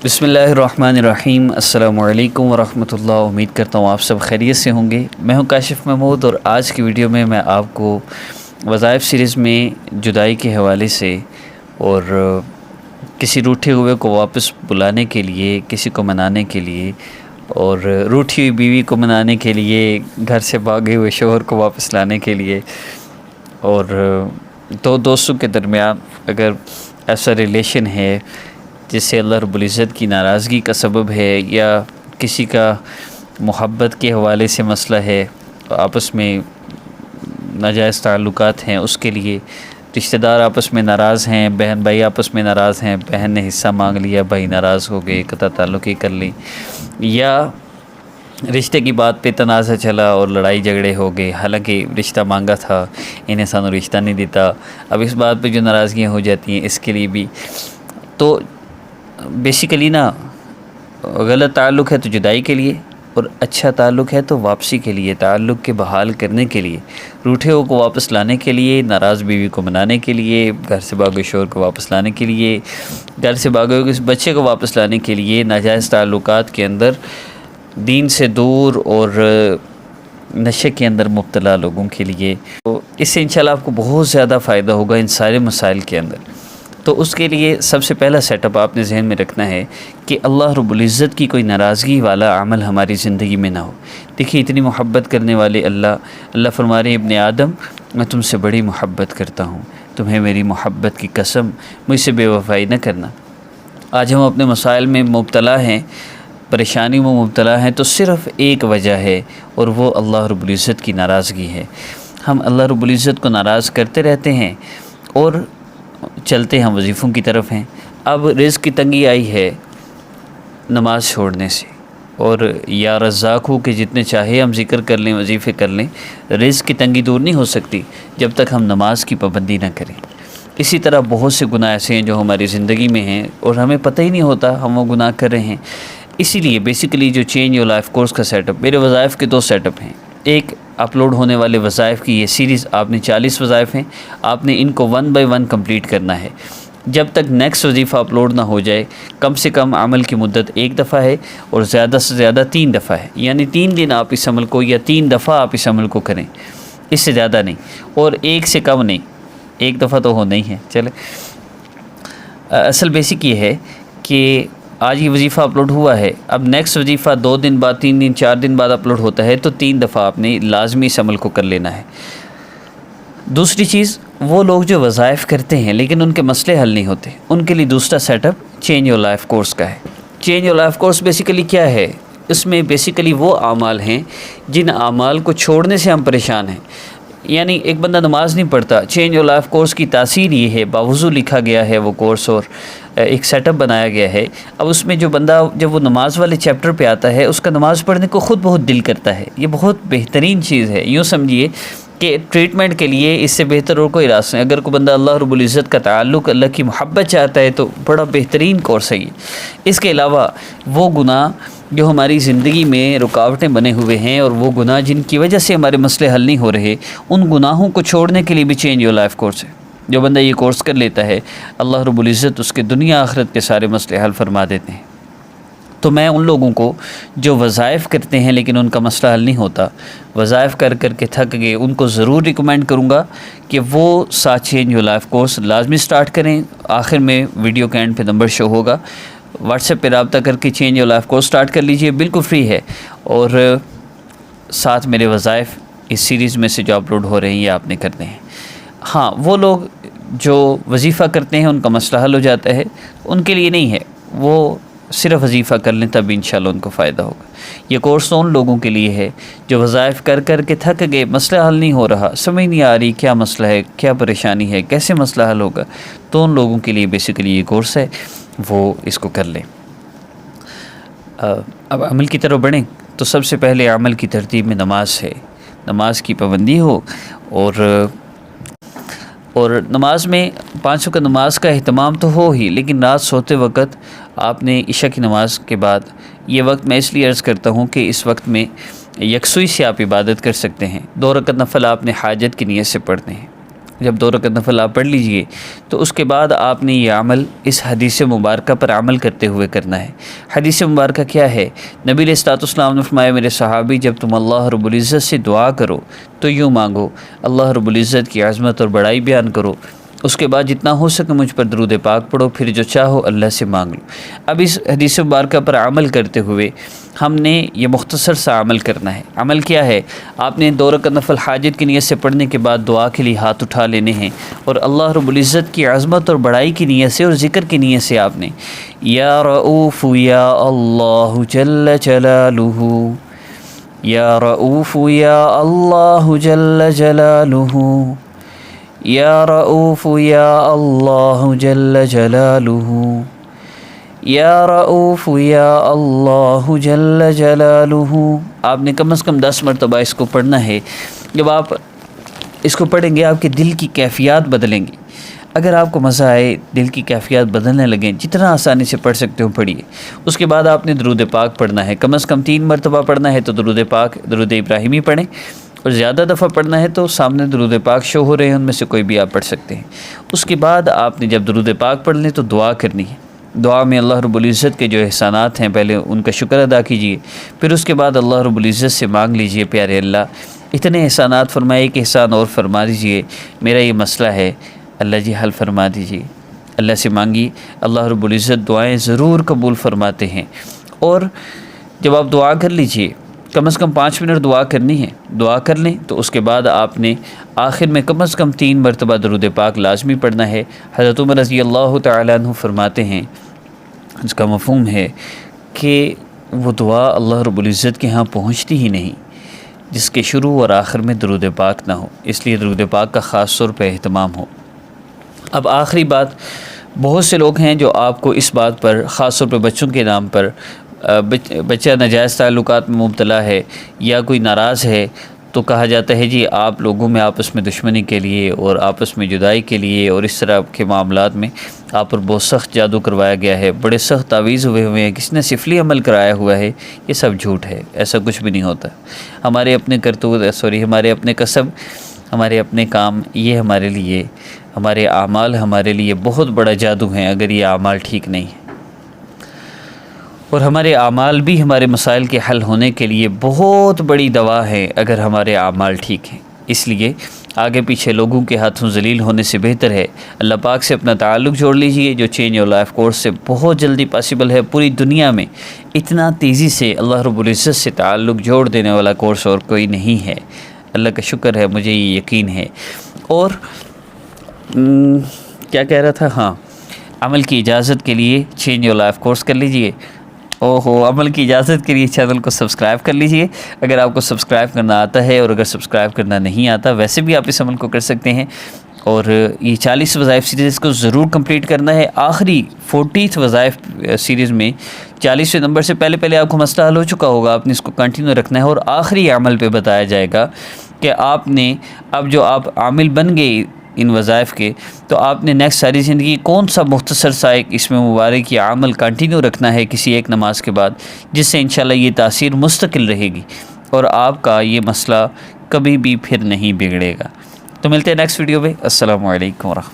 بسم اللہ الرحمن الرحیم۔ السلام علیکم ورحمۃ اللہ۔ امید کرتا ہوں آپ سب خیریت سے ہوں گے۔ میں ہوں کاشف محمود، اور آج کی ویڈیو میں آپ کو وظائف سیریز میں جدائی کے حوالے سے اور کسی روٹھے ہوئے کو واپس بلانے کے لیے، کسی کو منانے کے لیے، اور روٹھی ہوئی بیوی کو منانے کے لیے، گھر سے بھاگے ہوئے شوہر کو واپس لانے کے لیے، اور دو دوستوں کے درمیان اگر ایسا ریلیشن ہے جس سے اللہ رب العزت کی ناراضگی کا سبب ہے، یا کسی کا محبت کے حوالے سے مسئلہ ہے، آپس میں ناجائز تعلقات ہیں، اس کے لیے رشتہ دار آپس میں ناراض ہیں، بہن بھائی آپس میں ناراض ہیں، بہن نے حصہ مانگ لیا، بھائی ناراض ہو گئے، قطع تعلق ہی کر لی، یا رشتے کی بات پہ تنازع چلا اور لڑائی جھگڑے ہو گئے، حالانکہ رشتہ مانگا تھا، انہیں سانو رشتہ نہیں دیتا، اب اس بات پہ جو ناراضگیاں ہو جاتی ہیں، اس کے لیے بھی تو بیسیکلی غلط تعلق ہے تو جدائی کے لیے، اور اچھا تعلق ہے تو واپسی کے لیے، تعلق کے بحال کرنے کے لیے، روٹھے ہو کو واپس لانے کے لیے، ناراض بیوی کو منانے کے لیے، گھر سے بھاگے شوہر کو واپس لانے کے لیے، گھر سے بھاگے ہوئے بچے کو واپس لانے کے لیے، ناجائز تعلقات کے اندر دین سے دور اور نشے کے اندر مبتلا لوگوں کے لیے، تو اس سے انشاءاللہ آپ کو بہت زیادہ فائدہ ہوگا ان سارے مسائل کے اندر۔ تو اس کے لیے سب سے پہلا سیٹ اپ آپ نے ذہن میں رکھنا ہے کہ اللہ رب العزت کی کوئی ناراضگی والا عمل ہماری زندگی میں نہ ہو۔ دیکھیے اتنی محبت کرنے والے اللہ فرما رہے ہیں، ابن آدم میں تم سے بڑی محبت کرتا ہوں، تمہیں میری محبت کی قسم، مجھ سے بے وفائی نہ کرنا۔ آج ہم اپنے مسائل میں مبتلا ہیں، پریشانی میں مبتلا ہیں، تو صرف ایک وجہ ہے، اور وہ اللہ رب العزت کی ناراضگی ہے۔ ہم اللہ رب العزت کو ناراض کرتے رہتے ہیں اور چلتے ہم وظیفوں کی طرف ہیں۔ اب رزق کی تنگی آئی ہے نماز چھوڑنے سے، اور یا رزاق ہو کہ جتنے چاہے ہم ذکر کر لیں، وظیفے کر لیں، رزق کی تنگی دور نہیں ہو سکتی جب تک ہم نماز کی پابندی نہ کریں۔ اسی طرح بہت سے گناہ ایسے ہیں جو ہماری زندگی میں ہیں اور ہمیں پتہ ہی نہیں ہوتا ہم وہ گناہ کر رہے ہیں۔ اسی لیے بیسیکلی جو چینج یور لائف کورس کا سیٹ اپ، میرے وظائف کے 2 سیٹ اپ ہیں۔ ایک اپلوڈ ہونے والے وظائف کی یہ سیریز، آپ نے 40 وظائف ہیں، آپ نے ان کو 1 بائی 1 کمپلیٹ کرنا ہے جب تک نیکسٹ وظیفہ اپلوڈ نہ ہو جائے۔ کم سے کم عمل کی مدت 1 دفعہ ہے، اور زیادہ سے زیادہ 3 دفعہ ہے، یعنی 3 دن آپ اس عمل کو، یا 3 دفعہ آپ اس عمل کو کریں، اس سے زیادہ نہیں، اور 1 سے کم نہیں، 1 دفعہ تو ہونا ہی ہے۔ چلے اصل بیسک یہ ہے کہ آج یہ وظیفہ اپلوڈ ہوا ہے، اب نیکسٹ وظیفہ 2 دن بعد، 3 دن، 4 دن بعد اپلوڈ ہوتا ہے، تو 3 دفعہ آپ نے لازمی اس عمل کو کر لینا ہے۔ دوسری چیز، وہ لوگ جو وظائف کرتے ہیں لیکن ان کے مسئلے حل نہیں ہوتے، ان کے لیے دوسرا set up change your life course کا ہے۔ Change your life course basically کیا ہے؟ اس میں بیسیکلی وہ اعمال ہیں جن اعمال کو چھوڑنے سے ہم پریشان ہیں۔ یعنی ایک بندہ نماز نہیں پڑھتا، چینج یور لائف کورس کی تاثیر یہ ہے، باوضو لکھا گیا ہے وہ کورس، اور ایک سیٹ اپ بنایا گیا ہے۔ اب اس میں جو بندہ جب وہ نماز والے چیپٹر پہ آتا ہے، اس کا نماز پڑھنے کو خود بہت دل کرتا ہے۔ یہ بہت بہترین چیز ہے، یوں سمجھیے کہ ٹریٹمنٹ کے لیے اس سے بہتر اور کوئی راستہ نہیں۔ اگر کوئی بندہ اللہ رب العزت کا تعلق، اللہ کی محبت چاہتا ہے، تو بڑا بہترین کورس ہے یہ۔ اس کے علاوہ وہ گناہ جو ہماری زندگی میں رکاوٹیں بنے ہوئے ہیں، اور وہ گناہ جن کی وجہ سے ہمارے مسئلے حل نہیں ہو رہے، ان گناہوں کو چھوڑنے کے لیے بھی چینج یور لائف کورس ہے۔ جو بندہ یہ کورس کر لیتا ہے، اللہ رب العزت اس کے دنیا آخرت کے سارے مسئلے حل فرما دیتے ہیں۔ تو میں ان لوگوں کو جو وظائف کرتے ہیں لیکن ان کا مسئلہ حل نہیں ہوتا، وظائف کر کر کے تھک گئے، ان کو ضرور ریکمینڈ کروں گا کہ وہ ساتھ چینج یور لائف کورس لازمی سٹارٹ کریں۔ آخر میں ویڈیو کے اینڈ پہ نمبر شو ہوگا، واٹس ایپ پہ رابطہ کر کے change your life course start کر لیجئے، بالکل فری ہے، اور ساتھ میرے وظائف اس سیریز میں سے جو اپلوڈ ہو رہے ہیں یہ آپ نے کرنے ہیں۔ ہاں، وہ لوگ جو وظیفہ کرتے ہیں ان کا مسئلہ حل ہو جاتا ہے، ان کے لیے نہیں ہے، وہ صرف وظیفہ کر لیں، تب انشاءاللہ ان کو فائدہ ہوگا۔ یہ کورس ان لوگوں کے لیے ہے جو وظائف کر کر کے تھک گئے، مسئلہ حل نہیں ہو رہا، سمجھ نہیں آ رہی کیا مسئلہ ہے، کیا پریشانی ہے، کیسے مسئلہ حل ہوگا، تو ان لوگوں کے لیے بیسیکلی یہ کورس ہے، وہ اس کو کر لیں۔ اب عمل کی طرف بڑھیں تو سب سے پہلے عمل کی ترتیب میں نماز ہے، نماز کی پابندی ہو، اور نماز میں 5 وقت نماز کا اہتمام تو ہو ہی، لیکن رات سوتے وقت آپ نے عشاء کی نماز کے بعد، یہ وقت میں اس لیے عرض کرتا ہوں کہ اس وقت میں یکسوئی سے آپ عبادت کر سکتے ہیں۔ 2 رکعت نفل آپ نے حاجت کی نیت سے پڑھنے ہیں، جب 2 رکعت نفل آپ پڑھ لیجئے تو اس کے بعد آپ نے یہ عمل اس حدیث مبارکہ پر عمل کرتے ہوئے کرنا ہے۔ حدیث مبارکہ کیا ہے؟ نبی علیہ الصلوۃ والسلام نے فرمایا میرے صحابی جب تم اللہ رب العزت سے دعا کرو تو یوں مانگو، اللہ رب العزت کی عظمت اور بڑائی بیان کرو، اس کے بعد جتنا ہو سکے مجھ پر درود پاک پڑھو، پھر جو چاہو اللہ سے مانگ لو۔ اب اس حدیث مبارکہ پر عمل کرتے ہوئے ہم نے یہ مختصر سا عمل کرنا ہے۔ عمل کیا ہے؟ آپ نے 2 رکعت نفل حاجت کی نیت سے پڑھنے کے بعد دعا کے لیے ہاتھ اٹھا لینے ہیں، اور اللہ رب العزت کی عظمت اور بڑائی کی نیت سے اور ذکر کی نیت سے آپ نے یا رؤوف یا اللہ جل جلالہ، یا رؤوف یا اللہ جل جلالہ، یا رؤوف یا اللہ جل جلالہ، یا رؤوف یا اللہ جل جلالہ۔ آپ نے کم از کم 10 مرتبہ اس کو پڑھنا ہے۔ جب آپ اس کو پڑھیں گے آپ کے دل کی کیفیات بدلیں گے۔ اگر آپ کو مزہ آئے، دل کی کیفیات بدلنے لگیں، جتنا آسانی سے پڑھ سکتے ہو پڑھیے۔ اس کے بعد آپ نے درود پاک پڑھنا ہے، کم از کم 3 مرتبہ پڑھنا ہے تو درود پاک، درود ابراہیمی پڑھیں، اور زیادہ دفعہ پڑھنا ہے تو سامنے درود پاک شو ہو رہے ہیں، ان میں سے کوئی بھی آپ پڑھ سکتے ہیں۔ اس کے بعد آپ نے جب درود پاک پڑھ لیں تو دعا کرنی ہے۔ دعا میں اللہ رب العزت کے جو احسانات ہیں پہلے ان کا شکر ادا کیجیے، پھر اس کے بعد اللہ رب العزت سے مانگ لیجیے پیارے اللہ اتنے احسانات فرمائے، ایک احسان اور فرما دیجیے، میرا یہ مسئلہ ہے اللہ جی حل فرما دیجیے۔ اللہ سے مانگیے، اللہ رب العزت دعائیں ضرور قبول فرماتے ہیں۔ اور جب آپ دعا کر لیجیے، کم از کم 5 منٹ دعا کرنی ہے، دعا کر لیں تو اس کے بعد آپ نے آخر میں کم از کم 3 مرتبہ درود پاک لازمی پڑھنا ہے۔ حضرت عمر رضی اللہ تعالیٰ عنہ فرماتے ہیں، اس کا مفہوم ہے کہ وہ دعا اللہ رب العزت کے ہاں پہنچتی ہی نہیں جس کے شروع اور آخر میں درود پاک نہ ہو، اس لیے درود پاک کا خاص طور پہ اہتمام ہو۔ اب آخری بات، بہت سے لوگ ہیں جو آپ کو اس بات پر، خاص طور پہ بچوں کے نام پر، بچہ ناجائز تعلقات میں مبتلا ہے یا کوئی ناراض ہے تو کہا جاتا ہے جی آپ لوگوں میں آپس میں دشمنی کے لیے اور آپس میں جدائی کے لیے اور اس طرح کے معاملات میں آپ پر بہت سخت جادو کروایا گیا ہے، بڑے سخت تعویذ ہوئے ہیں، کسی نے سفلی عمل کرایا ہوا ہے۔ یہ سب جھوٹ ہے، ایسا کچھ بھی نہیں ہوتا۔ ہمارے اپنے ہمارے اپنے کسب، ہمارے اپنے کام، یہ ہمارے لیے، ہمارے اعمال ہمارے لیے بہت بڑا جادو ہیں اگر یہ اعمال ٹھیک نہیں ہیں، اور ہمارے اعمال بھی ہمارے مسائل کے حل ہونے کے لیے بہت بڑی دوا ہے اگر ہمارے اعمال ٹھیک ہیں۔ اس لیے آگے پیچھے لوگوں کے ہاتھوں ذلیل ہونے سے بہتر ہے اللہ پاک سے اپنا تعلق جوڑ لیجئے، جو چینج یور لائف کورس سے بہت جلدی پاسبل ہے۔ پوری دنیا میں اتنا تیزی سے اللہ رب العزت سے تعلق جوڑ دینے والا کورس اور کوئی نہیں ہے۔ اللہ کا شکر ہے، مجھے یہ یقین ہے۔ اور کیا کہہ رہا تھا، ہاں، عمل کی اجازت کے لیے چینج یور لائف کورس کر لیجئے۔ عمل کی اجازت کے لیے چینل کو سبسکرائب کر لیجئے اگر آپ کو سبسکرائب کرنا آتا ہے، اور اگر سبسکرائب کرنا نہیں آتا ویسے بھی آپ اس عمل کو کر سکتے ہیں۔ اور یہ 40 وظائف سیریز کو ضرور کمپلیٹ کرنا ہے۔ آخری 40th وظائف سیریز میں 40ویں نمبر سے پہلے آپ کو مسئلہ حل ہو چکا ہوگا، آپ نے اس کو کنٹینیو رکھنا ہے، اور آخری عمل پہ بتایا جائے گا کہ آپ نے اب جو آپ عامل بن گئے ان وظائف کے، تو آپ نے نیکسٹ ساری زندگی کون سا مختصر سا ایک اس میں مبارک یہ عمل کنٹینیو رکھنا ہے کسی ایک نماز کے بعد، جس سے انشاءاللہ یہ تاثیر مستقل رہے گی اور آپ کا یہ مسئلہ کبھی بھی پھر نہیں بگڑے گا۔ تو ملتے ہیں نیکسٹ ویڈیو میں۔ السلام علیکم ورحمۃ اللہ۔